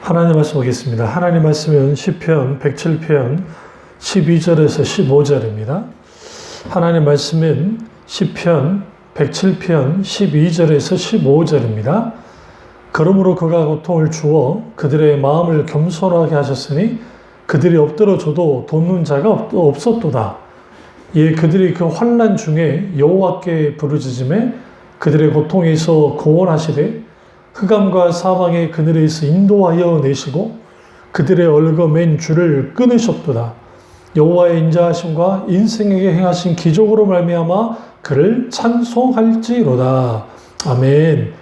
하나님 말씀 보겠습니다. 하나님 말씀은 시편 107편 12절에서 15절입니다. 하나님 말씀은 시편 107편 12절에서 15절입니다. 그러므로 그가 고통을 주어 그들의 마음을 겸손하게 하셨으니 그들이 엎드러져도 돕는 자가 없었도다. 예, 그들이 그 환난 중에 여호와께 부르짖음에 그들의 고통에서 구원하시되 흑암과 사망의 그늘에서 인도하여 내시고 그들의 얽어맨 줄을 끊으셨도다. 여호와의 인자하심과 인생에게 행하신 기적으로 말미암아 그를 찬송할지로다. 아멘.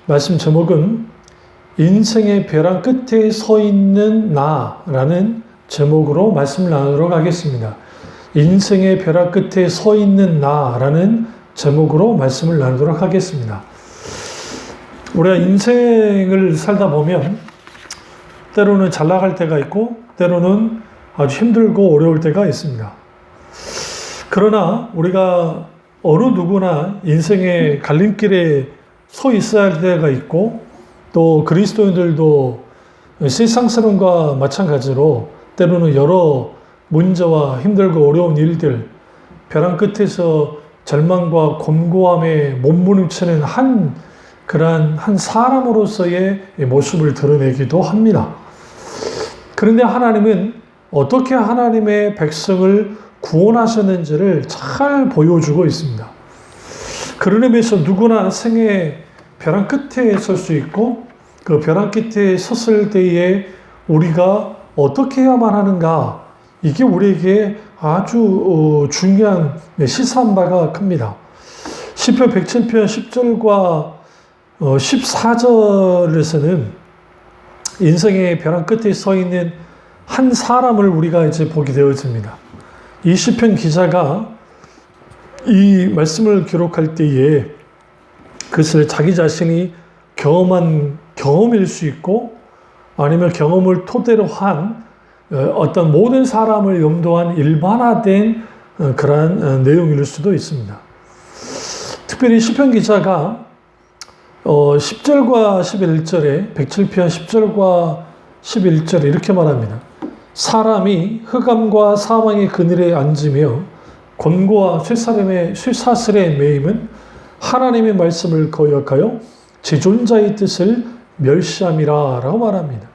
말씀 제목은 인생의 벼랑 끝에 서 있는 나라는 제목으로 말씀을 나누도록 하겠습니다. 인생의 벼랑 끝에 서 있는 나라는 제목으로 말씀을 나누도록 하겠습니다. 우리가 인생을 살다 보면 때로는 잘 나갈 때가 있고 때로는 아주 힘들고 어려울 때가 있습니다. 그러나 우리가 어느 누구나 인생의 갈림길에 서 있어야 할 때가 있고 또 그리스도인들도 세상 사람과 마찬가지로 때로는 여러 문제와 힘들고 어려운 일들, 벼랑 끝에서 절망과 곤고함에 몸부림치는 그러한 한 사람으로서의 모습을 드러내기도 합니다. 그런데 하나님은 어떻게 하나님의 백성을 구원하셨는지를 잘 보여주고 있습니다. 그런 의미에서 누구나 생의 벼랑 끝에 설 수 있고 그 벼랑 끝에 섰을 때에 우리가 어떻게 해야만 하는가, 이게 우리에게 아주 중요한 시사한 바가 큽니다. 시편 107편 10절과 14절에서는 인생의 벼랑 끝에 서 있는 한 사람을 우리가 이제 보게 되어집니다. 이 시편 기자가 이 말씀을 기록할 때에 그것을 자기 자신이 경험한 경험일 수 있고 아니면 경험을 토대로 한 어떤 모든 사람을 염두한 일반화된 그러한 내용일 수도 있습니다. 특별히 시편 기자가 10절과 11절에 107편 10절과 11절에 이렇게 말합니다. 사람이 흑암과 사망의 그늘에 앉으며 곤고와 쇠사슬에 매임은 하나님의 말씀을 거역하여 지존자의 뜻을 멸시함이라 라고 말합니다.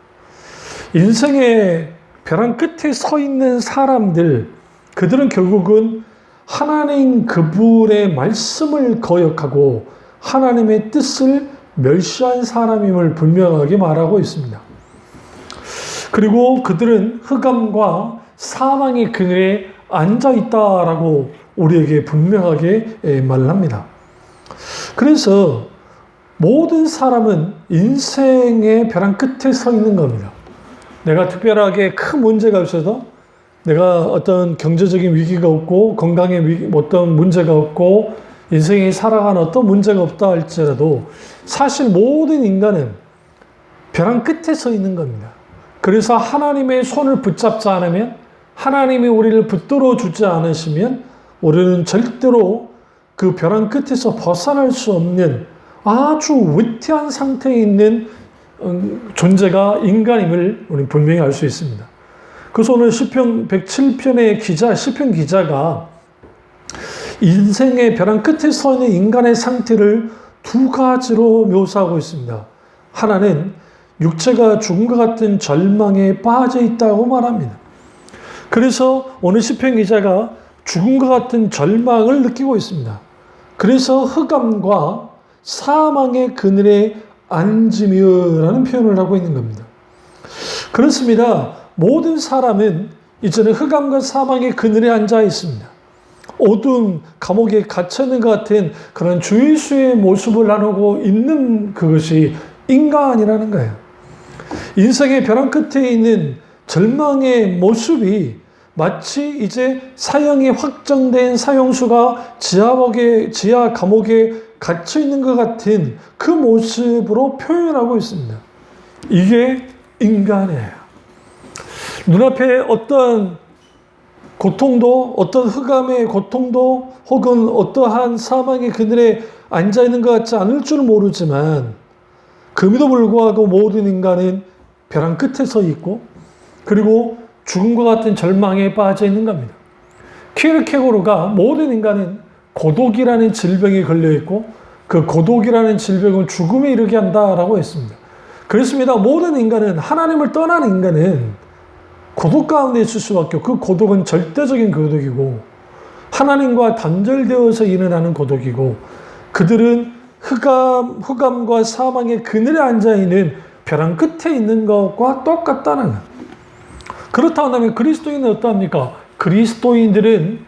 인생의 벼랑 끝에 서 있는 사람들, 그들은 결국은 하나님 그분의 말씀을 거역하고 하나님의 뜻을 멸시한 사람임을 분명하게 말하고 있습니다. 그리고 그들은 흑암과 사망의 그늘에 앉아 있다라고 우리에게 분명하게 말합니다. 그래서 모든 사람은 인생의 벼랑 끝에 서 있는 겁니다. 내가 특별하게 큰 문제가 없어도, 내가 어떤 경제적인 위기가 없고 건강에 어떤 문제가 없고 인생에 살아가는 어떤 문제가 없다 할지라도 사실 모든 인간은 벼랑 끝에 서 있는 겁니다. 그래서 하나님의 손을 붙잡지 않으면, 하나님이 우리를 붙들어 주지 않으시면 우리는 절대로 그 벼랑 끝에서 벗어날 수 없는 아주 위태한 상태에 있는 존재가 인간임을 우리는 분명히 알 수 있습니다. 그래서 오늘 시편 107편의 시편 기자가 인생의 벼랑 끝에 서 있는 인간의 상태를 두 가지로 묘사하고 있습니다. 하나는 육체가 죽음과 같은 절망에 빠져 있다고 말합니다. 그래서 오늘 시편 기자가 죽음과 같은 절망을 느끼고 있습니다. 그래서 흑암과 사망의 그늘에 앉으며라는 표현을 하고 있는 겁니다. 그렇습니다. 모든 사람은 이제는 흑암과 사망의 그늘에 앉아 있습니다. 어두운 감옥에 갇혀있는 것 같은 그런 주일수의 모습을 나누고 있는 그것이 인간이라는 거예요. 인생의 벼랑 끝에 있는 절망의 모습이 마치 이제 사형이 확정된 사형수가 지하 감옥에 갇혀있는 것 같은 그 모습으로 표현하고 있습니다. 이게 인간이에요. 눈앞에 어떤 고통도, 어떤 흑암의 고통도 혹은 어떠한 사망의 그늘에 앉아있는 것 같지 않을 줄 모르지만 그럼에도 불구하고 모든 인간은 벼랑 끝에 서 있고 그리고 죽음과 같은 절망에 빠져 있는 겁니다. 키르케고르가 모든 인간은 고독이라는 질병에 걸려 있고 그 고독이라는 질병은 죽음에 이르게 한다라고 했습니다. 그렇습니다. 모든 인간은 하나님을 떠난 인간은 고독 가운데 있을 수밖에 없고 그 고독은 절대적인 고독이고 하나님과 단절되어서 일어나는 고독이고 그들은 흑암과 사망의 그늘에 앉아있는 벼랑 끝에 있는 것과 똑같다는 것. 그렇다고 하면 그리스도인은 어떠합니까? 그리스도인들은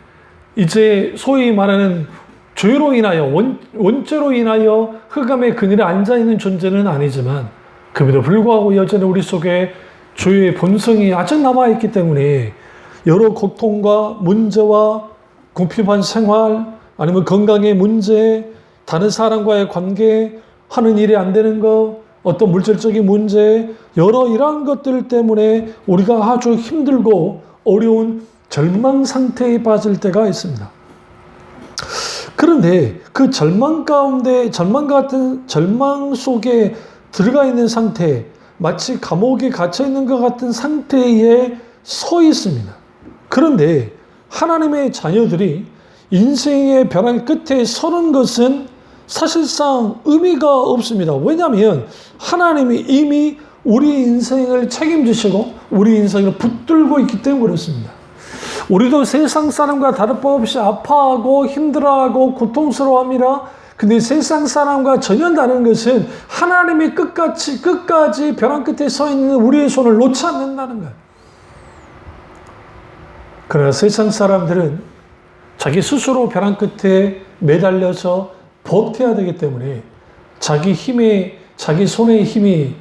이제 소위 말하는 죄로 인하여 원죄로 인하여 흑암의 그늘에 앉아있는 존재는 아니지만 그럼에도 불구하고 여전히 우리 속에 죄의 본성이 아직 남아있기 때문에 여러 고통과 문제와 궁핍한 생활 아니면 건강의 문제 다른 사람과의 관계 하는 일이 안 되는 것 어떤 물질적인 문제 여러 이러한 것들 때문에 우리가 아주 힘들고 어려운 절망 상태에 빠질 때가 있습니다. 그런데 그 절망 가운데 절망 속에 들어가 있는 상태 마치 감옥에 갇혀 있는 것 같은 상태에 서 있습니다. 그런데 하나님의 자녀들이 인생의 벼랑 끝에 서는 것은 사실상 의미가 없습니다. 왜냐하면 하나님이 이미 우리 인생을 책임지시고 우리 인생을 붙들고 있기 때문에 그렇습니다. 우리도 세상 사람과 다를 바 없이 아파하고 힘들어하고 고통스러워합니다. 근데 세상 사람과 전혀 다른 것은 하나님이 끝까지 벼랑 끝에 서 있는 우리의 손을 놓지 않는다는 거예요. 그러나 세상 사람들은 자기 스스로 벼랑 끝에 매달려서 버텨야 되기 때문에 자기 손의 힘이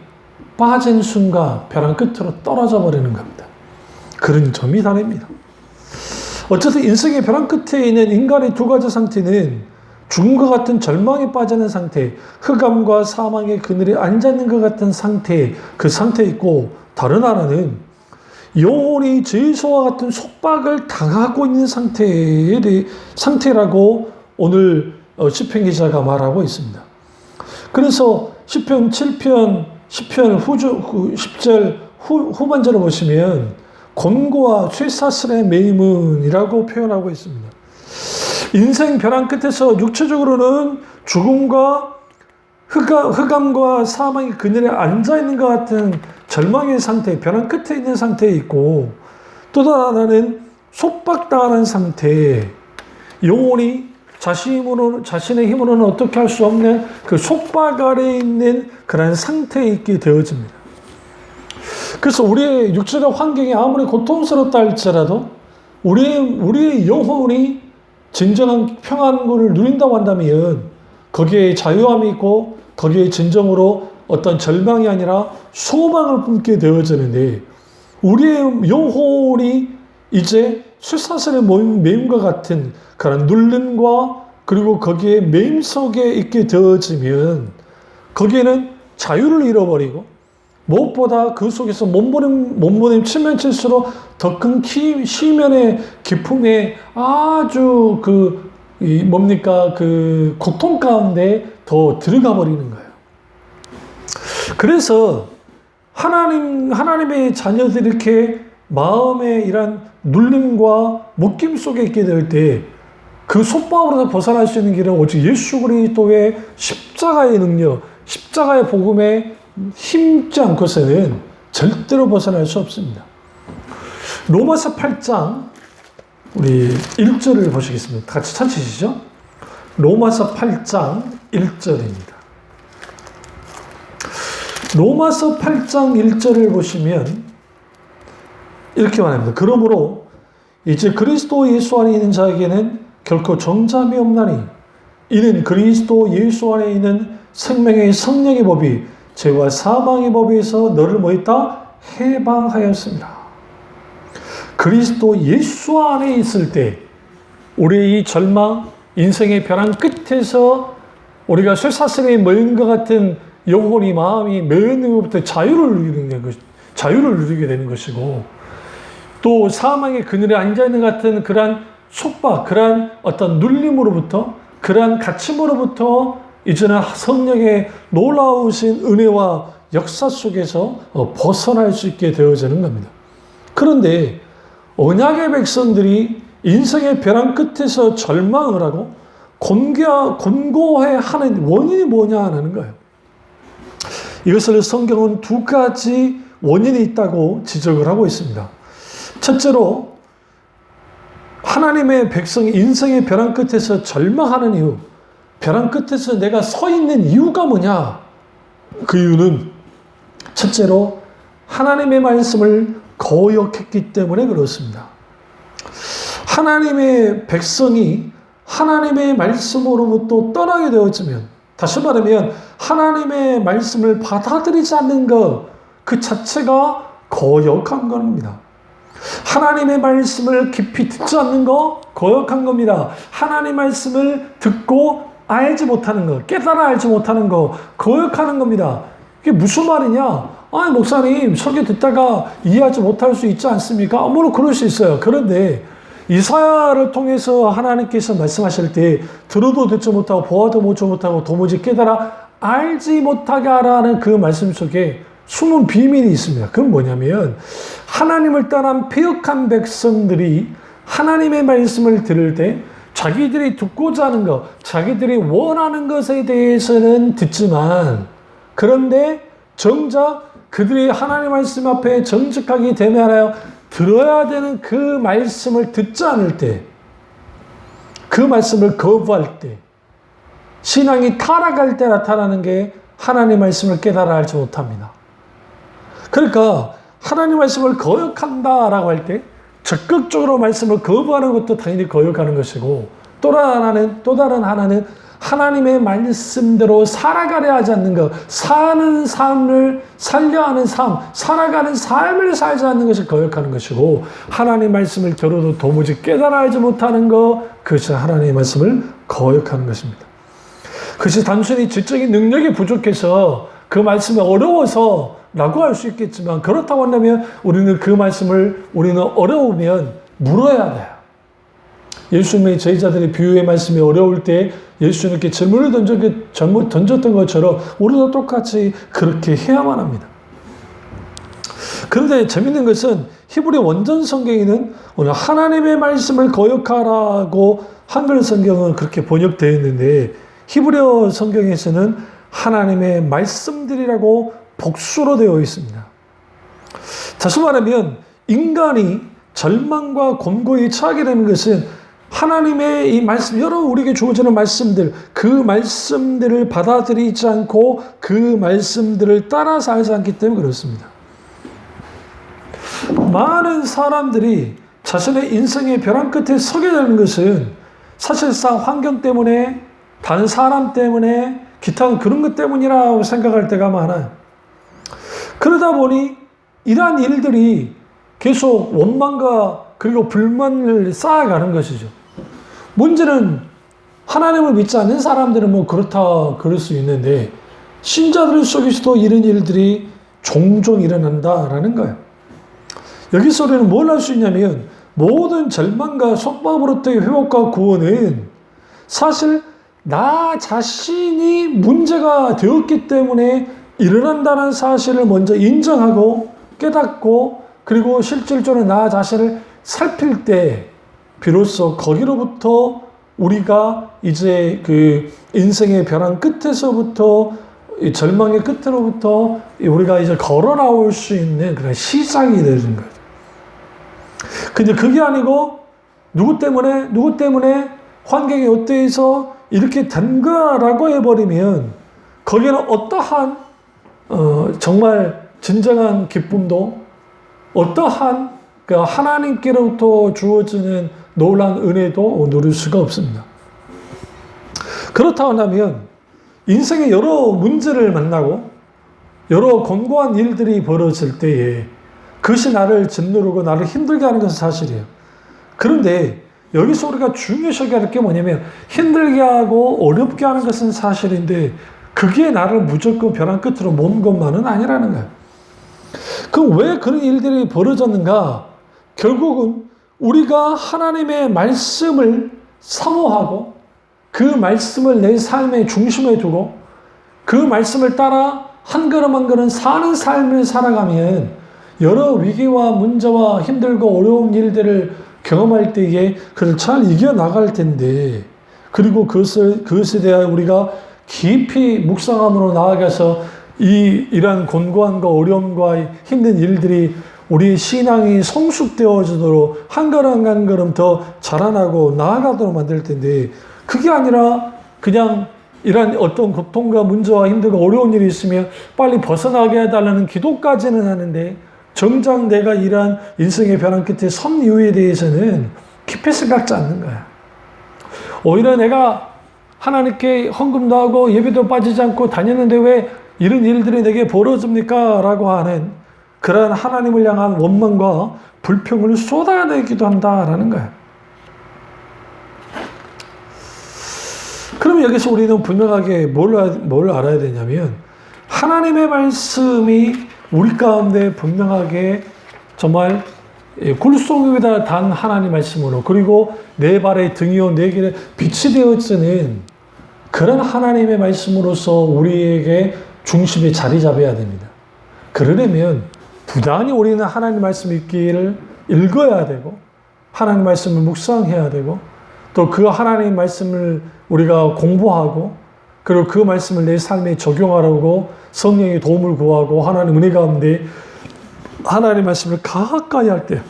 빠진 순간 벼랑 끝으로 떨어져 버리는 겁니다. 그런 점이 다릅니다. 어쨌든 인생의 벼랑 끝에 있는 인간의 두 가지 상태는 죽음과 같은 절망에 빠지는 상태, 흑암과 사망의 그늘에 앉아있는 것 같은 상태, 그 상태에 있고 다른 하나는 영혼이 죄수와 같은 속박을 당하고 있는 상태라고 오늘 시편 기자가 말하고 있습니다. 그래서 시편 7편 10절 후반절을 보시면 곤고와 쇠사슬의 매임은이라고 표현하고 있습니다. 인생 벼랑 끝에서 육체적으로는 죽음과 흑암과 사망의 그늘에 앉아있는 것 같은 절망의 상태, 벼랑 끝에 있는 상태에 있고 또 하나는 속박당하는 상태, 영혼이 자신의 힘으로는 어떻게 할 수 없는 그 속박 아래에 있는 그런 상태에 있게 되어집니다. 그래서 우리의 육체적 환경이 아무리 고통스럽다 할지라도 우리의 영혼이 진정한 평안을 누린다고 한다면 거기에 자유함이 있고 거기에 진정으로 어떤 절망이 아니라 소망을 품게 되어지는데 우리의 영혼이 이제 쇠사슬의 매임과 같은 그런 눌림과 그리고 거기에 매임 속에 있게 되어지면 거기에는 자유를 잃어버리고 무엇보다 그 속에서 몸부림 치면 칠수록 더 큰 시면의 기품에 아주 그 고통 가운데 더 들어가 버리는 거예요. 그래서 하나님의 자녀들이 이렇게 마음의 이런 눌림과 묶임 속에 있게 될 때 그 속박으로서 벗어날 수 있는 길은 오직 예수 그리스도의 십자가의 능력, 십자가의 복음에 힘지 않고서는 절대로 벗어날 수 없습니다. 로마서 8장 우리 1절을 보시겠습니다. 같이 찾으시죠? 로마서 8장 1절입니다. 로마서 8장 1절을 보시면 이렇게 말합니다. 그러므로 이제 그리스도 예수 안에 있는 자에게는 결코 정잠이 없나니 이는 그리스도 예수 안에 있는 생명의 성령의 법이 죄와 사망의 법에서 너를 뭐했다? 해방하였습니다. 그리스도 예수 안에 있을 때 우리의 이 절망, 인생의 벼랑 끝에서 우리가 쇠사슬에 매인 것 같은 영혼이 마음이 매이는 것부터 자유를 누리게 되는 것이고 또 사망의 그늘에 앉아있는 것 같은 그러한 속박, 그러한 어떤 눌림으로부터 그러한 갇힘으로부터 이제는 성령의 놀라우신 은혜와 역사 속에서 벗어날 수 있게 되어지는 겁니다. 그런데 언약의 백성들이 인생의 벼랑 끝에서 절망을 하고 곤고해하는 원인이 뭐냐 하는 거예요. 이것을 성경은 두 가지 원인이 있다고 지적을 하고 있습니다. 첫째로 하나님의 백성이 인생의 벼랑 끝에서 절망하는 이유, 벼랑 끝에서 내가 서 있는 이유가 뭐냐? 그 이유는 첫째로 하나님의 말씀을 거역했기 때문에 그렇습니다. 하나님의 백성이 하나님의 말씀으로부터 떠나게 되어지면, 다시 말하면 하나님의 말씀을 받아들이지 않는 것 그 자체가 거역한 겁니다. 하나님의 말씀을 깊이 듣지 않는 거 거역한 겁니다. 하나님의 말씀을 듣고 알지 못하는 거, 깨달아 알지 못하는 거 거역하는 겁니다. 이게 무슨 말이냐? 아니 목사님 설교 듣다가 이해하지 못할 수 있지 않습니까? 물론 그럴 수 있어요. 그런데 이사야를 통해서 하나님께서 말씀하실 때 들어도 듣지 못하고 보아도 보지 못하고 도무지 깨달아 알지 못하게 하라는 그 말씀 속에 숨은 비밀이 있습니다. 그건 뭐냐면 하나님을 떠난 패역한 백성들이 하나님의 말씀을 들을 때 자기들이 듣고자 하는 것, 자기들이 원하는 것에 대해서는 듣지만, 그런데 정작 그들이 하나님 말씀 앞에 정직하게 되면하여 들어야 되는 그 말씀을 듣지 않을 때, 그 말씀을 거부할 때, 신앙이 타락할 때 나타나는 게 하나님 말씀을 깨달아 알지 못합니다. 그러니까 하나님 말씀을 거역한다라고 할 때 적극적으로 말씀을 거부하는 것도 당연히 거역하는 것이고, 또 다른 하나는 하나님의 말씀대로 살아가려 하지 않는 것, 사는 삶을 살려 하는 삶, 살아가는 삶을 살지 않는 것을 거역하는 것이고, 하나님 말씀을 들어도 도무지 깨달아 알지 못하는 것, 그것이 하나님의 말씀을 거역하는 것입니다. 그것이 단순히 지적인 능력이 부족해서 그 말씀이 어려워서 라고 할 수 있겠지만, 그렇다고 한다면 우리는 그 말씀을 어려우면 물어야 돼요. 예수님의 제자들의 비유의 말씀이 어려울 때 예수님께 질문을 던졌던 것처럼 우리도 똑같이 그렇게 해야만 합니다. 그런데 재밌는 것은 히브리 원전 성경에는 오늘 하나님의 말씀을 거역하라고 한글 성경은 그렇게 번역되어 있는데, 히브리어 성경에서는 하나님의 말씀들이라고 복수로 되어 있습니다. 다시 말하면 인간이 절망과 곤고에 처하게 되는 것은 하나님의 이 말씀, 여러 우리에게 주어지는 말씀들, 그 말씀들을 받아들이지 않고 그 말씀들을 따라 살지 않기 때문에 그렇습니다. 많은 사람들이 자신의 인생의 벼랑 끝에 서게 되는 것은 사실상 환경 때문에, 다른 사람 때문에, 기타 그런 것 때문이라고 생각할 때가 많아요. 그러다 보니 이러한 일들이 계속 원망과 그리고 불만을 쌓아가는 것이죠. 문제는 하나님을 믿지 않는 사람들은 뭐 그렇다 그럴 수 있는데, 신자들 속에서도 이런 일들이 종종 일어난다라는 거예요. 여기서 우리는 뭘 할 수 있냐면, 모든 절망과 속박으로부터의 회복과 구원은 사실 나 자신이 문제가 되었기 때문에 일어난다는 사실을 먼저 인정하고 깨닫고, 그리고 실질적으로 나 자신을 살필 때 비로소 거기로부터 우리가 이제 그 인생의 벼랑 끝에서부터, 절망의 끝으로부터 우리가 이제 걸어 나올 수 있는 그런 시작이 되는 거예요. 근데 그게 아니고 누구 때문에 환경이 어때서 이렇게 된 거라고 해버리면, 거기는 어떠한 정말 진정한 기쁨도, 어떠한 하나님께로부터 주어지는 놀라운 은혜도 누릴 수가 없습니다. 그렇다고 한다면 인생의 여러 문제를 만나고 여러 곤고한 일들이 벌어질 때에 그것이 나를 짓누르고 나를 힘들게 하는 것은 사실이에요. 그런데 여기서 우리가 중요시 할 게 뭐냐면, 힘들게 하고 어렵게 하는 것은 사실인데 그게 나를 무조건 벼랑 끝으로 모은 것만은 아니라는 거예요. 그럼 왜 그런 일들이 벌어졌는가? 결국은 우리가 하나님의 말씀을 사모하고 그 말씀을 내 삶의 중심에 두고 그 말씀을 따라 한 걸음 한 걸음 사는 삶을 살아가면 여러 위기와 문제와 힘들고 어려운 일들을 경험할 때에 그걸 잘 이겨나갈 텐데, 그리고 그것에 대하여 우리가 깊이 묵상함으로 나아가서 이러한 곤고함과 어려움과 힘든 일들이 우리의 신앙이 성숙되어지도록 한 걸음 한 걸음 더 자라나고 나아가도록 만들 텐데, 그게 아니라 그냥 이런 어떤 고통과 문제와 힘들고 어려운 일이 있으면 빨리 벗어나게 해달라는 기도까지는 하는데, 정작 내가 이러한 인생의 변화 끝에 선 이유에 대해서는 깊이 생각지 않는 거야. 오히려 내가 하나님께 헌금도 하고 예배도 빠지지 않고 다녔는데 왜 이런 일들이 내게 벌어집니까? 라고 하는 그러한 하나님을 향한 원망과 불평을 쏟아내기도 한다라는 거야. 그럼 여기서 우리는 분명하게 뭘 알아야 되냐면, 하나님의 말씀이 우리 가운데 분명하게 정말 굴속 위에다 단 하나님 말씀으로, 그리고 내 발의 등이요 내 길에 빛이 되어지는 그런 하나님의 말씀으로서 우리에게 중심에 자리 잡아야 됩니다. 그러려면 부단히 우리는 하나님 말씀 읽기를 읽어야 되고, 하나님 말씀을 묵상해야 되고, 또 그 하나님 말씀을 우리가 공부하고, 그리고 그 말씀을 내 삶에 적용하라고 성령의 도움을 구하고, 하나님 은혜 가운데 하나님 말씀을 가까이 할 때,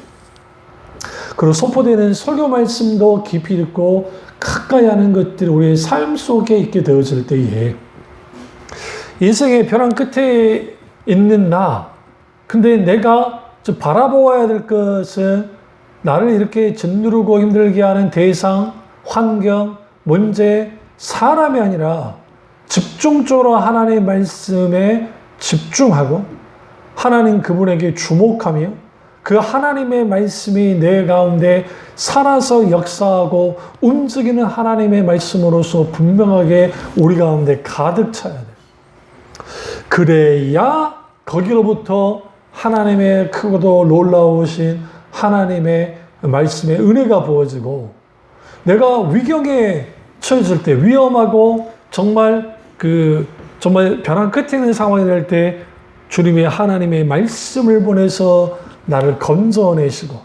그리고 선포되는 설교 말씀도 깊이 듣고 가까이 하는 것들이 우리의 삶 속에 있게 되어질 때에, 인생의 벼랑 끝에 있는 나, 근데 내가 바라보아야 될 것은 나를 이렇게 짓누르고 힘들게 하는 대상, 환경, 문제, 사람이 아니라 집중적으로 하나님의 말씀에 집중하고 하나님 그분에게 주목하며 그 하나님의 말씀이 내 가운데 살아서 역사하고 움직이는 하나님의 말씀으로서 분명하게 우리 가운데 가득 차야 돼. 그래야 거기로부터 하나님의 크고도 놀라우신 하나님의 말씀의 은혜가 부어지고, 내가 위경에 처해질 때, 위험하고 정말 벼랑 끝에 있는 상황이 될 때 주님의 하나님의 말씀을 보내서 나를 건져내시고,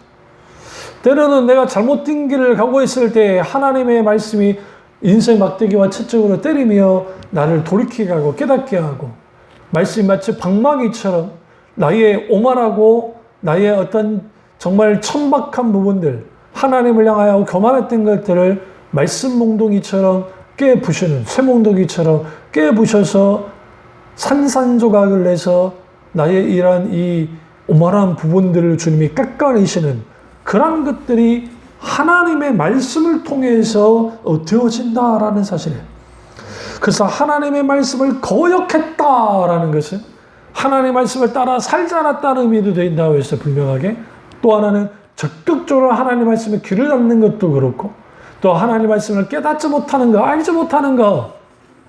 때로는 내가 잘못된 길을 가고 있을 때 하나님의 말씀이 인생 막대기와 채찍으로 때리며 나를 돌이키게 하고 깨닫게 하고, 말씀이 마치 방망이처럼 나의 오만하고 나의 어떤 정말 천박한 부분들, 하나님을 향하여 교만했던 것들을 말씀 몽둥이처럼 깨부시는, 쇠몽둥이처럼 깨부셔서 산산조각을 내서 나의 이러한 이 오만한 부분들을 주님이 깎아내시는 그런 것들이 하나님의 말씀을 통해서 되어진다라는 사실이에요. 그래서 하나님의 말씀을 거역했다라는 것은 하나님의 말씀을 따라 살지 않았다는 의미도 된다고 해서 분명하게, 또 하나는 적극적으로 하나님의 말씀에 귀를 닫는 것도 그렇고, 또 하나님의 말씀을 깨닫지 못하는 거, 알지 못하는 거,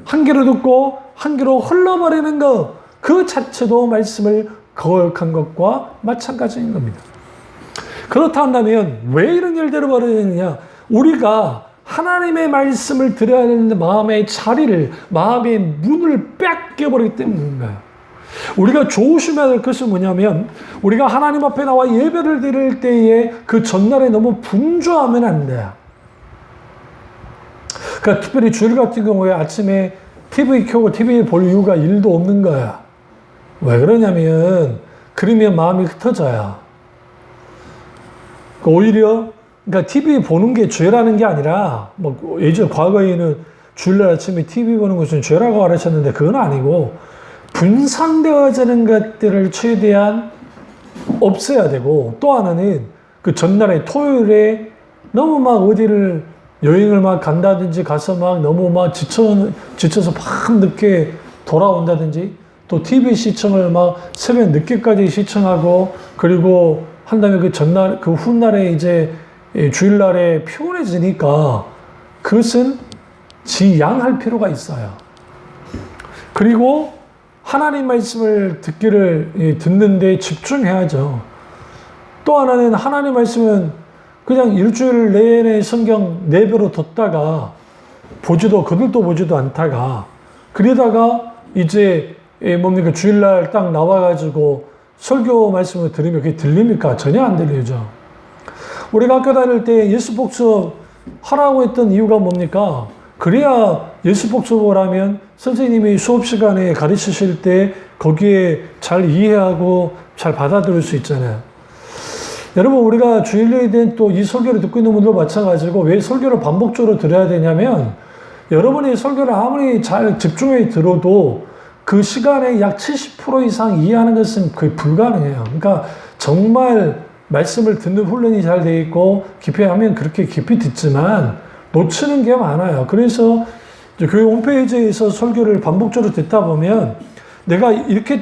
한 귀로 듣고 한 귀로 흘러버리는 것, 그 자체도 말씀을 거역한 것과 마찬가지인 겁니다. 그렇다 한다면 왜 이런 일들이 벌어지느냐? 우리가 하나님의 말씀을 들어야 되는 마음의 자리를, 마음의 문을 뺏겨버리기 때문인가요? 우리가 조심해야 될 것은 뭐냐면, 우리가 하나님 앞에 나와 예배를 드릴 때에 그 전날에 너무 분주하면 안 돼요. 그러니까 특별히 주일 같은 경우에 아침에 TV 켜고 TV 볼 이유가 일도 없는 거야. 왜 그러냐면, 그러면 마음이 흩어져요. 오히려, 그러니까 TV 보는 게 죄라는 게 아니라, 뭐 예전 과거에는 주일날 아침에 TV 보는 것은 죄라고 가르쳤는데 그건 아니고, 분산되어지는 것들을 최대한 없애야 되고, 또 하나는 그 전날에 토요일에 너무 막 어디를 여행을 막 간다든지 가서 막 너무 막 지쳐서 막 늦게 돌아온다든지, 또 TV 시청을 막 새벽 늦게까지 시청하고, 그리고 한 다음에 그 전날, 그 훗날에 이제 주일날에 피곤해지니까 그것은 지양할 필요가 있어요. 그리고 하나님 말씀을 듣는데 집중해야죠. 또 하나는 하나님 말씀은 그냥 일주일 내내 성경 4배로 뒀다가 그들도 보지도 않다가, 그러다가 이제 뭡니까? 주일날 딱 나와가지고 설교 말씀을 들으면 그게 들립니까? 전혀 안 들리죠. 우리가 학교 다닐 때 예수 복습 하라고 했던 이유가 뭡니까? 그래야 예수 복습을 하면 선생님이 수업 시간에 가르치실 때 거기에 잘 이해하고 잘 받아들일 수 있잖아요. 여러분, 우리가 주일에 대한 또 이 설교를 듣고 있는 분들도 마찬가지고 왜 설교를 반복적으로 들어야 되냐면 여러분이 설교를 아무리 잘 집중해 들어도 그 시간에 약 70% 이상 이해하는 것은 거의 불가능해요. 그러니까 정말 말씀을 듣는 훈련이 잘 돼 있고 깊이 하면 그렇게 깊이 듣지만 놓치는 게 많아요. 그래서 교회 홈페이지에서 설교를 반복적으로 듣다 보면 내가 이렇게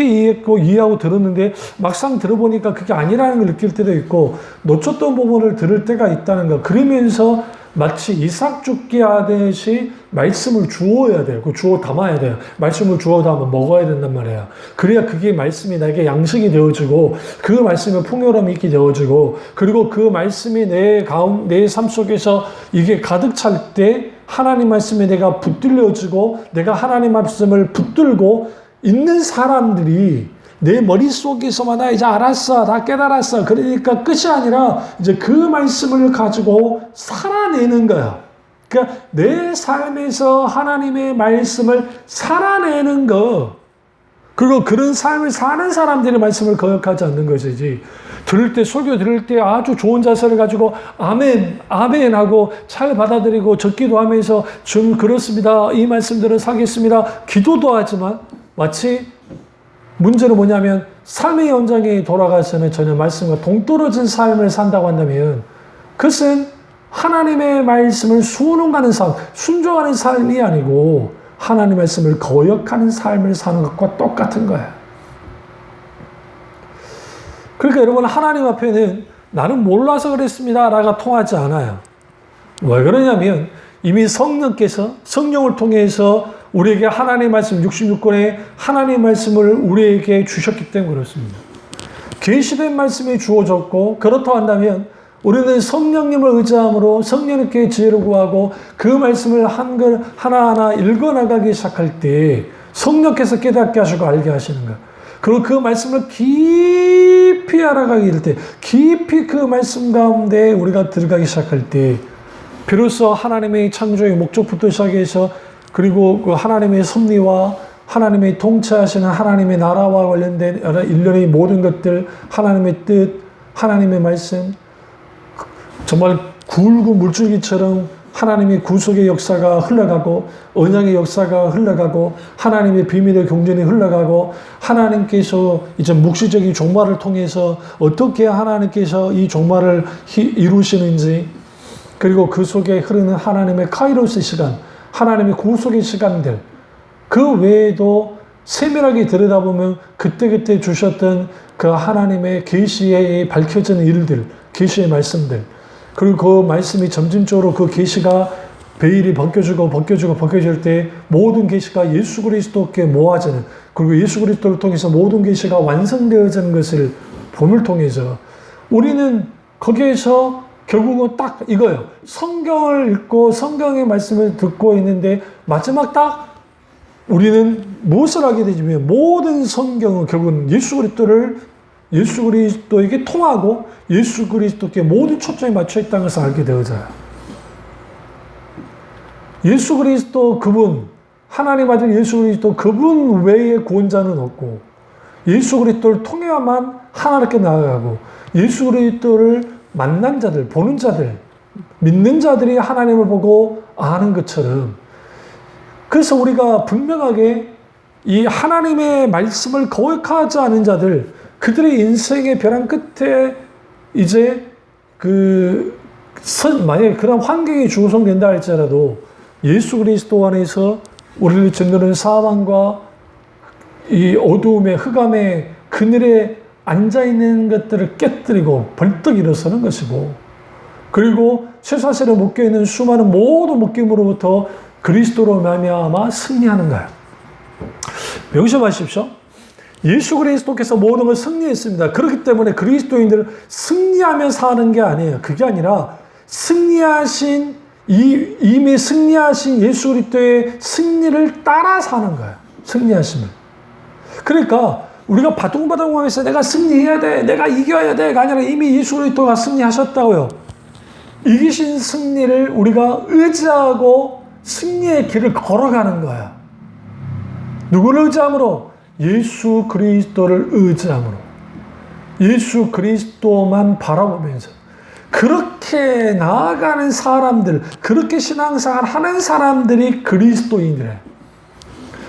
이해하고 들었는데 막상 들어보니까 그게 아니라는 걸 느낄 때도 있고 놓쳤던 부분을 들을 때가 있다는 거. 그러면서 마치 이삭 죽게 하듯이 말씀을 주어야 돼요. 그 주어 담아야 돼요. 말씀을 주어 담아 먹어야 된단 말이에요. 그래야 그게 말씀이 나에게 양식이 되어지고 그 말씀에 풍요로움이 있게 되어지고 그리고 그 말씀이 내 삶 속에서 이게 가득 찰 때 하나님 말씀에 내가 붙들려지고 내가 하나님 말씀을 붙들고 있는 사람들이 내 머릿속에서만 나 이제 알았어. 다 깨달았어. 그러니까 끝이 아니라 이제 그 말씀을 가지고 살아내는 거야. 그러니까 내 삶에서 하나님의 말씀을 살아내는 거. 그리고 그런 삶을 사는 사람들의 말씀을 거역하지 않는 것이지. 설교 들을 때 아주 좋은 자세를 가지고 아멘, 아멘 하고 잘 받아들이고 적기도 하면서 좀 그렇습니다. 이 말씀들을 사겠습니다. 기도도 하지만 마치 문제는 뭐냐면 삶의 현장에 돌아가서는 전혀 말씀과 동떨어진 삶을 산다고 한다면 그것은 하나님의 말씀을 수능하는 삶, 순종하는 삶이 아니고 하나님의 말씀을 거역하는 삶을 사는 것과 똑같은 거예요. 그러니까 여러분 하나님 앞에는 나는 몰라서 그랬습니다 라가 통하지 않아요. 왜 그러냐면 이미 성령께서 성령을 통해서 우리에게 하나님의 말씀 66권의 하나님의 말씀을 우리에게 주셨기 때문에 그렇습니다. 계시된 말씀이 주어졌고 그렇다고 한다면 우리는 성령님을 의지함으로 성령님께 지혜를 구하고 그 말씀을 한글 하나하나 읽어나가기 시작할 때 성령께서 깨닫게 하시고 알게 하시는 거예요. 그리고 그 말씀을 깊이 알아가게 될 때 깊이 그 말씀 가운데 우리가 들어가기 시작할 때 비로소 하나님의 창조의 목적부터 시작해서 그리고 그 하나님의 섭리와 하나님의 통치하시는 하나님의 나라와 관련된 일련의 모든 것들, 하나님의 뜻, 하나님의 말씀, 정말 굵은 물줄기처럼 하나님의 구속의 역사가 흘러가고 언약의 역사가 흘러가고 하나님의 비밀의 경전이 흘러가고 하나님께서 이제 묵시적인 종말을 통해서 어떻게 하나님께서 이 종말을 이루시는지 그리고 그 속에 흐르는 하나님의 카이로스 시간, 하나님의 구속의 시간들 그 외에도 세밀하게 들여다보면 그때그때 주셨던 그 하나님의 계시에 밝혀지는 일들, 계시의 말씀들 그리고 그 말씀이 점진적으로 그 계시가 베일이 벗겨질 때 모든 계시가 예수 그리스도께 모아지는 그리고 예수 그리스도를 통해서 모든 계시가 완성되어지는 것을 봄을 통해서 우리는 거기에서 결국은 딱 이거예요. 성경을 읽고 성경의 말씀을 듣고 있는데 마지막 딱 우리는 무엇을 하게 되냐면 모든 성경은 결국은 예수 그리스도에게 통하고 예수 그리스도께 모든 초점이 맞춰 있다는 것을 알게 되어져요. 예수 그리스도 그분, 하나님 아들 예수 그리스도 그분 외에 구원자는 없고 예수 그리스도를 통해야만 하나님께 나아가고 예수 그리스도를 만난 자들, 보는 자들, 믿는 자들이 하나님을 보고 아는 것처럼 그래서 우리가 분명하게 이 하나님의 말씀을 거역하지 않은 자들 그들의 인생의 벼랑 끝에 이제 만약에 그런 환경이 조성된다 할지라도 예수 그리스도 안에서 우리를 짓누르는 사망과 이 어두움의 흑암의 그늘에 앉아있는 것들을 깨뜨리고 벌떡 일어서는 것이고 그리고 쇠사슬에 묶여있는 수많은 모든 묶임으로부터 그리스도로 말미암아 승리하는 거예요. 명심하십시오. 예수 그리스도께서 모든 걸 승리했습니다. 그렇기 때문에 그리스도인들은 승리하며 사는 게 아니에요. 그게 아니라 이미 승리하신 예수 그리스도의 승리를 따라 사는 거예요. 승리하심을. 그러니까 우리가 바둥바둥하면서 내가 승리해야 돼, 내가 이겨야 돼가 아니라 이미 예수 그리스도가 승리하셨다고요. 이기신 승리를 우리가 의지하고 승리의 길을 걸어가는 거야. 누구를 의지함으로? 예수 그리스도를 의지함으로. 예수 그리스도만 바라보면서 그렇게 나아가는 사람들, 그렇게 신앙생활 하는 사람들이 그리스도인이래.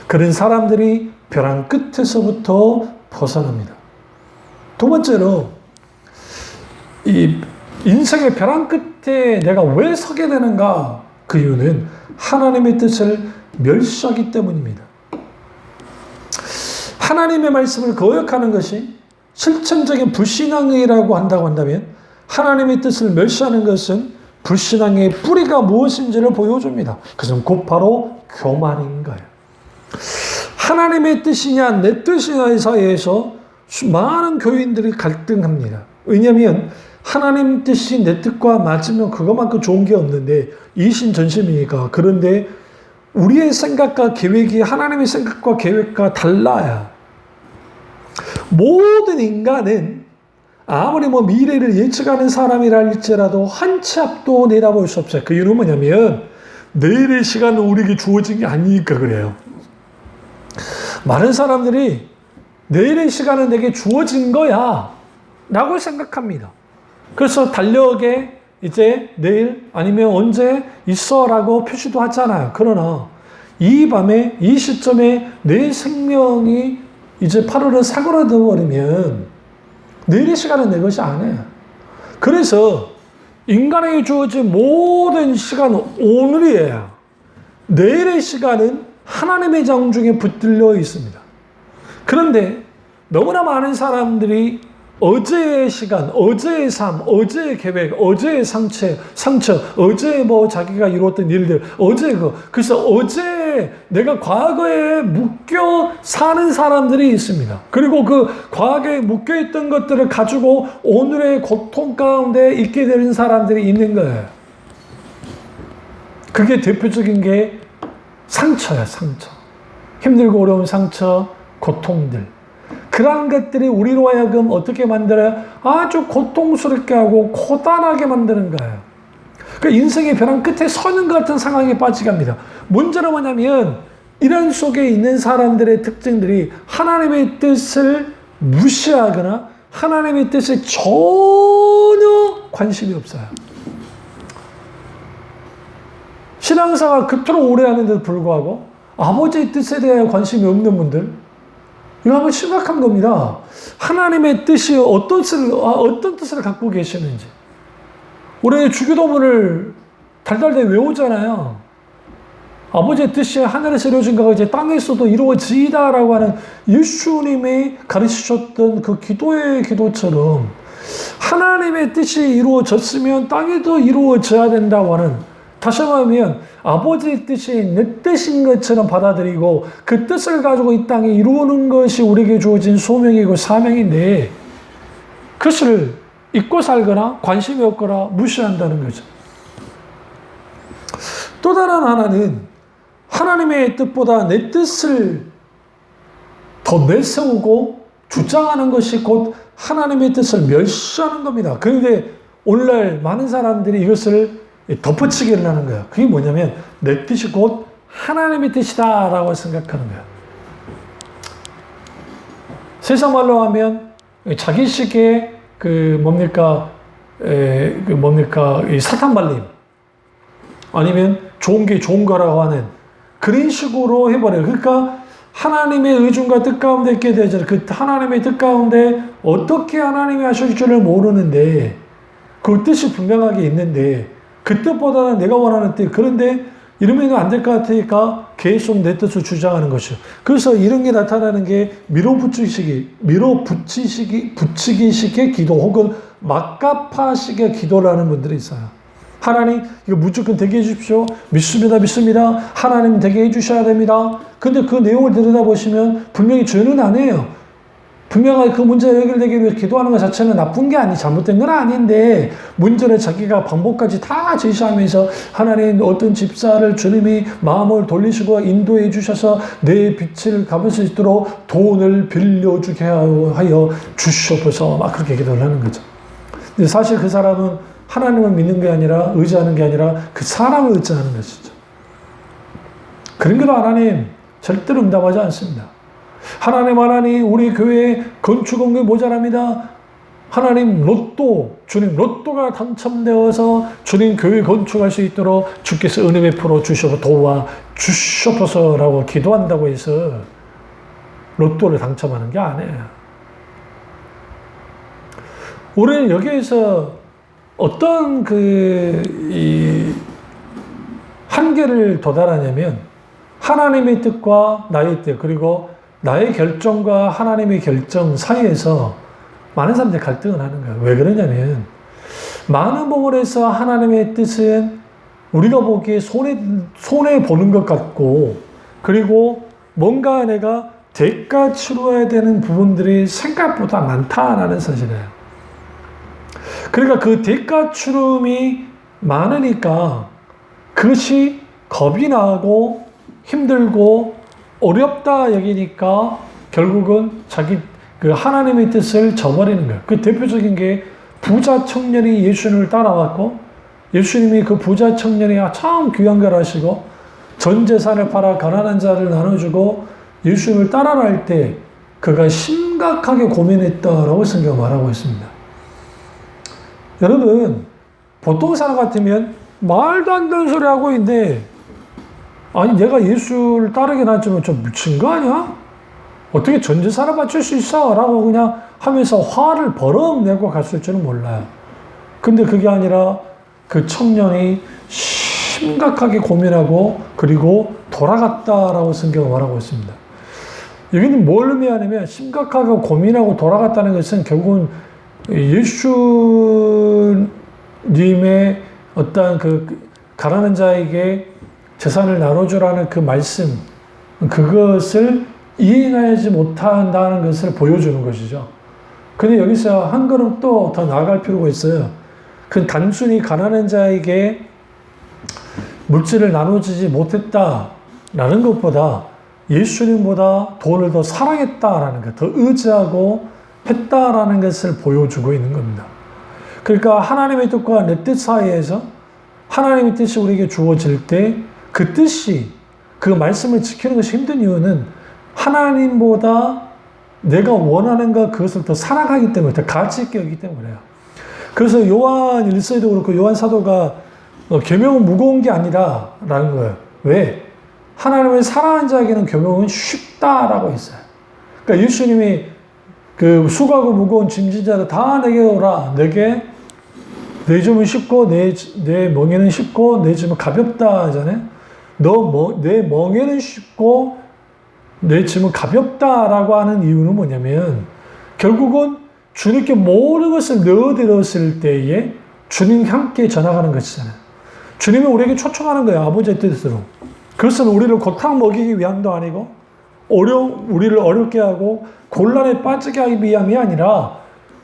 그런 사람들이 벼랑 끝에서부터 벗어납니다. 두 번째로, 이 인생의 벼랑 끝에 내가 왜 서게 되는가? 그 이유는 하나님의 뜻을 멸시하기 때문입니다. 하나님의 말씀을 거역하는 것이 실천적인 불신앙이라고 한다고 한다면 하나님의 뜻을 멸시하는 것은 불신앙의 뿌리가 무엇인지를 보여줍니다. 그것은 곧 바로 교만인 거예요. 하나님의 뜻이냐 내 뜻이냐에 사이에서 많은 교인들이 갈등합니다. 왜냐하면 하나님 뜻이 내 뜻과 맞으면 그것만큼 좋은 게 없는데 이신전심이니까. 그런데 우리의 생각과 계획이 하나님의 생각과 계획과 달라야. 모든 인간은 아무리 미래를 예측하는 사람이라 할지라도 한 치 앞도 내다볼 수 없어요. 그 이유는 뭐냐면 내일의 시간은 우리에게 주어진 게 아니니까 그래요. 많은 사람들이 내일의 시간은 내게 주어진 거야 라고 생각합니다. 그래서 달력에 이제 내일 아니면 언제 있어 라고 표시도 하잖아요. 그러나 이 밤에 이 시점에 내 생명이 이제 8월에 사그라져 버리면 내일의 시간은 내 것이 아니에요. 그래서 인간에게 주어진 모든 시간은 오늘이에요. 내일의 시간은 하나님의 장중에 붙들려 있습니다. 그런데 너무나 많은 사람들이 어제의 시간, 어제의 삶, 어제의 계획, 어제의 상처, 어제의 자기가 이루었던 일들, 그래서 어제 내가 과거에 묶여 사는 사람들이 있습니다. 그리고 그 과거에 묶여있던 것들을 가지고 오늘의 고통 가운데 있게 되는 사람들이 있는 거예요. 그게 대표적인 게 상처야, 상처. 힘들고 어려운 상처, 고통들. 그러한 것들이 우리로 하여금 어떻게 만들어요? 아주 고통스럽게 하고 고단하게 만드는 거예요. 그 인생의 벼랑 끝에 서는 것 같은 상황에 빠지게 합니다. 문제는 뭐냐면 이런 속에 있는 사람들의 특징들이 하나님의 뜻을 무시하거나 하나님의 뜻에 전혀 관심이 없어요. 신앙생활 그토록 오래 하는데도 불구하고 아버지의 뜻에 대해 관심이 없는 분들, 이거 한번 심각한 겁니다. 하나님의 뜻이 어떤 뜻을 갖고 계시는지. 우리 주기도문을 달달달 외우잖아요. 아버지의 뜻이 하늘에서 이루어진 것과 이제 땅에서도 이루어지이다라고 하는 예수님이 가르치셨던 그 기도의 기도처럼 하나님의 뜻이 이루어졌으면 땅에도 이루어져야 된다고 하는, 다시 말하면 아버지의 뜻이 내 뜻인 것처럼 받아들이고 그 뜻을 가지고 이 땅에 이루는 것이 우리에게 주어진 소명이고 사명인데 그것을 잊고 살거나 관심이 없거나 무시한다는 거죠. 또 다른 하나는 하나님의 뜻보다 내 뜻을 더 내세우고 주장하는 것이 곧 하나님의 뜻을 멸시하는 겁니다. 그런데 오늘날 많은 사람들이 이것을 덧붙이기를 하는 거예요. 그게 뭐냐면 내 뜻이 곧 하나님의 뜻이다 라고 생각하는 거예요. 세상 말로 하면 자기식의 이 사탄 발림 아니면 좋은 게 좋은 거라고 하는 그런 식으로 해버려요. 그러니까 하나님의 의중과 뜻 가운데 있게 되잖아요. 그 하나님의 뜻 가운데 어떻게 하나님이 하실 줄을 모르는데 그 뜻이 분명하게 있는데 그 뜻보다는 내가 원하는 뜻, 그런데 이러면 안 될 것 같으니까 계속 내 뜻을 주장하는 것이죠. 그래서 이런 게 나타나는 게 붙이기식의 기도 혹은 막가파식의 기도라는 분들이 있어요. 하나님 이거 무조건 되게 해주십시오. 믿습니다. 하나님 되게 해주셔야 됩니다. 근데 그 내용을 들여다보시면 분명히 죄는 안 해요. 분명하게 그 문제가 해결되기 위해 기도하는 것 자체는 나쁜 게 아니, 잘못된 건 아닌데, 문제를 자기가 방법까지 다 제시하면서 하나님 어떤 집사를 주님이 마음을 돌리시고 인도해 주셔서 내 빛을 갚을 수 있도록 돈을 빌려주게 하여 주시옵소서 막 그렇게 기도를 하는 거죠. 근데 사실 그 사람은 하나님을 믿는 게 아니라, 의지하는 게 아니라 그 사람을 의지하는 것이죠. 그런 게도 하나님 절대로 응답하지 않습니다. 하나님 우리 교회 건축 공급이 모자랍니다. 하나님 주님 로또가 당첨되어서 주님 교회 건축할 수 있도록 주께서 은혜 베풀어 주셔서 도와 주시옵소서라고 기도한다고 해서 로또를 당첨하는 게 아니에요. 우리는 여기에서 어떤 한계를 도달하냐면 하나님의 뜻과 나의 뜻, 그리고 나의 결정과 하나님의 결정 사이에서 많은 사람들이 갈등을 하는 거예요. 왜 그러냐면 많은 부분에서 하나님의 뜻은 우리가 보기에 손해 보는 것 같고, 그리고 뭔가 내가 대가 치러야 되는 부분들이 생각보다 많다라는 사실이에요. 그러니까 그 대가 치름이 많으니까 그것이 겁이 나고 힘들고 어렵다 여기니까 결국은 그 하나님의 뜻을 저버리는 거예요. 그 대표적인 게 부자 청년이 예수님을 따라왔고, 예수님이 그 부자 청년이 참 귀한 걸 하시고 전 재산을 팔아 가난한 자를 나눠주고 예수님을 따라갈 때 그가 심각하게 고민했다라고 성경은 말하고 있습니다. 여러분, 보통 사람 같으면 말도 안 되는 소리 하고 있는데, 아니 내가 예수를 따르긴 하지만 좀 미친 거 아니야? 어떻게 전 재산을 바칠 수 있어? 라고 그냥 하면서 화를 버럭 내고 갔을 줄은 몰라요. 근데 그게 아니라 그 청년이 심각하게 고민하고 그리고 돌아갔다라고 성경은 말하고 있습니다. 여기는 뭘 의미하냐면 심각하게 고민하고 돌아갔다는 것은 결국은 예수님의 어떤 그 가난한 자에게 재산을 나눠주라는 그 말씀, 그것을 이행하지 못한다는 것을 보여주는 것이죠. 근데 여기서 한 걸음 또 더 나아갈 필요가 있어요. 그 단순히 가난한 자에게 물질을 나눠주지 못했다라는 것보다 예수님보다 돈을 더 사랑했다라는 것, 더 의지하고 했다라는 것을 보여주고 있는 겁니다. 그러니까 하나님의 뜻과 내 뜻 사이에서 하나님의 뜻이 우리에게 주어질 때 그 뜻이, 그 말씀을 지키는 것이 힘든 이유는 하나님보다 내가 원하는 것, 그것을 더 사랑하기 때문에, 더 가치 있게 여기기 때문에요. 그래서 요한 1서에도 그렇고 요한 사도가 계명은 무거운 게 아니다라는 거예요. 왜? 하나님을 사랑하는 자에게는 계명은 쉽다라고 했어요. 그러니까 예수님이 그 수고하고 무거운 짐진 자들 다 내게 오라. 내게 내 짐은 쉽고 내 멍에는 쉽고 내 짐은 가볍다 하잖아요. 내 멍에는 쉽고 내 짐은 가볍다라고 하는 이유는 뭐냐면 결국은 주님께 모든 것을 넣어드렸을 때에 주님 함께 전화가는 것이잖아요. 주님이 우리에게 초청하는 거예요. 아버지의 뜻으로. 그것은 우리를 고탕 먹이기 위함도 아니고 우리를 어렵게 하고 곤란에 빠지게 하기 위함이 아니라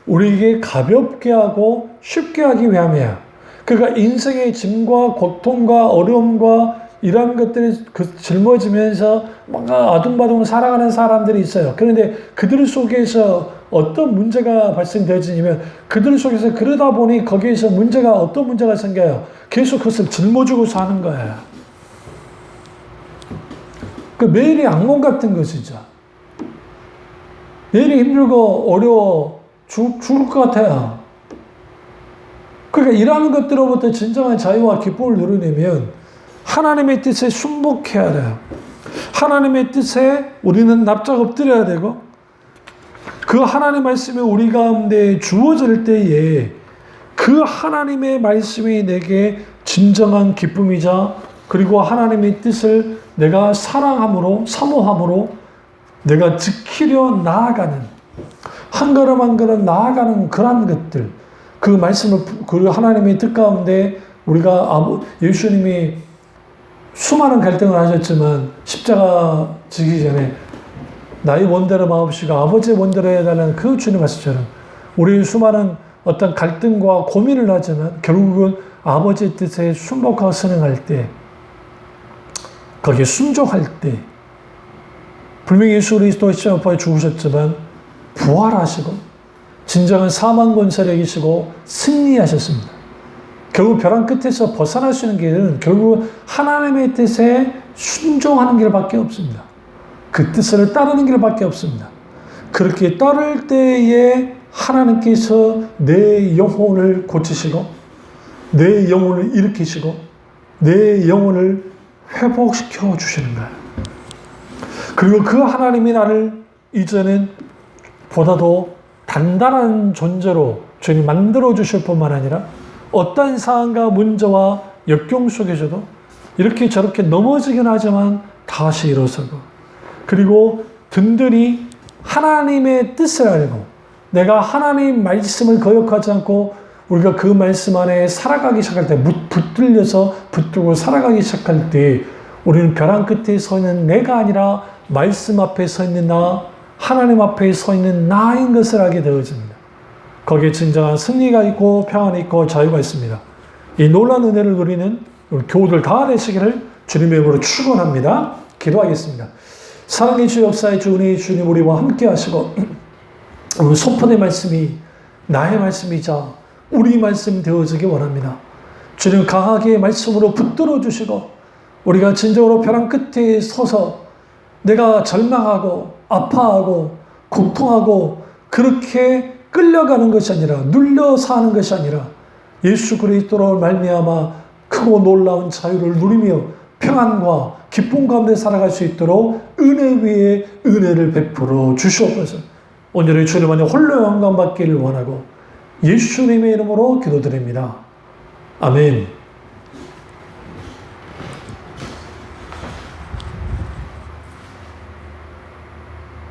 우리에게 가볍게 하고 쉽게 하기 위함이야. 그러니까 인생의 짐과 고통과 어려움과 이런 것들이 짊어지면서 뭔가 아둥바둥 살아가는 사람들이 있어요. 그런데 그들 속에서 어떤 문제가 발생되어지냐면 그들 속에서 그러다 보니 거기에서 어떤 문제가 생겨요. 계속 그것을 짊어지고 사는 거예요. 그 매일이 악몽 같은 것이죠. 매일이 힘들고 어려워 죽을 것 같아요. 그러니까 이러한 것들로부터 진정한 자유와 기쁨을 누리려면 하나님의 뜻에 순복해야 돼요. 하나님의 뜻에 우리는 납작 엎드려야 되고 그 하나님의 말씀이 우리 가운데 주어질 때에 그 하나님의 말씀이 내게 진정한 기쁨이자 그리고 하나님의 뜻을 내가 사랑함으로 사모함으로 내가 지키려 나아가는 한 걸음 한 걸음 나아가는 그러한 것들 그 말씀을 그 하나님의 뜻 가운데 우리가 예수님이 수많은 갈등을 하셨지만 십자가 지기 전에 나의 원대로 마옵시고 아버지의 원대로 해달라는 그 주님 말씀처럼 우리 수많은 어떤 갈등과 고민을 하지만 결국은 아버지의 뜻에 순복하고 순응할 때, 거기에 순종할 때, 분명히 예수 그리스도의 십자가에 죽으셨지만 부활하시고 진정한 사망 권세를 이기시고 승리하셨습니다. 결국 벼랑 끝에서 벗어날 수 있는 길은 결국 하나님의 뜻에 순종하는 길밖에 없습니다. 그 뜻을 따르는 길밖에 없습니다. 그렇게 따를 때에 하나님께서 내 영혼을 고치시고 내 영혼을 일으키시고 내 영혼을 회복시켜 주시는 거예요. 그리고 그 하나님이 나를 이제는 보다도 단단한 존재로 주님 만들어 주실 뿐만 아니라 어떤 상황과 문제와 역경 속에서도 이렇게 저렇게 넘어지긴 하지만 다시 일어서고, 그리고 든든히 하나님의 뜻을 알고 내가 하나님 말씀을 거역하지 않고 우리가 그 말씀 안에 살아가기 시작할 때, 붙들고 살아가기 시작할 때 우리는 벼랑 끝에 서 있는 내가 아니라 말씀 앞에 서 있는 나, 하나님 앞에 서 있는 나인 것을 알게 되어집니다. 거기에 진정한 승리가 있고 평안이 있고 자유가 있습니다. 이 놀라운 은혜를 누리는 우리 교우들 다 되시기를 주님의 이름으로 축원합니다. 기도하겠습니다. 사랑의 주, 역사의 주, 은혜의 주님 우리와 함께 하시고 소폰의 말씀이 나의 말씀이자 우리 말씀 되어지기 원합니다. 주님 강하게 말씀으로 붙들어 주시고 우리가 진정으로 벼랑 끝에 서서 내가 절망하고 아파하고 고통하고 그렇게 끌려가는 것이 아니라 눌려 사는 것이 아니라 예수 그리스도로 말미암아 크고 놀라운 자유를 누리며 평안과 기쁨 가운데 살아갈 수 있도록 은혜 위에 은혜를 베풀어 주시옵소서. 오늘의 주님 안에 홀로 영광 받기를 원하고 예수님의 이름으로 기도드립니다. 아멘.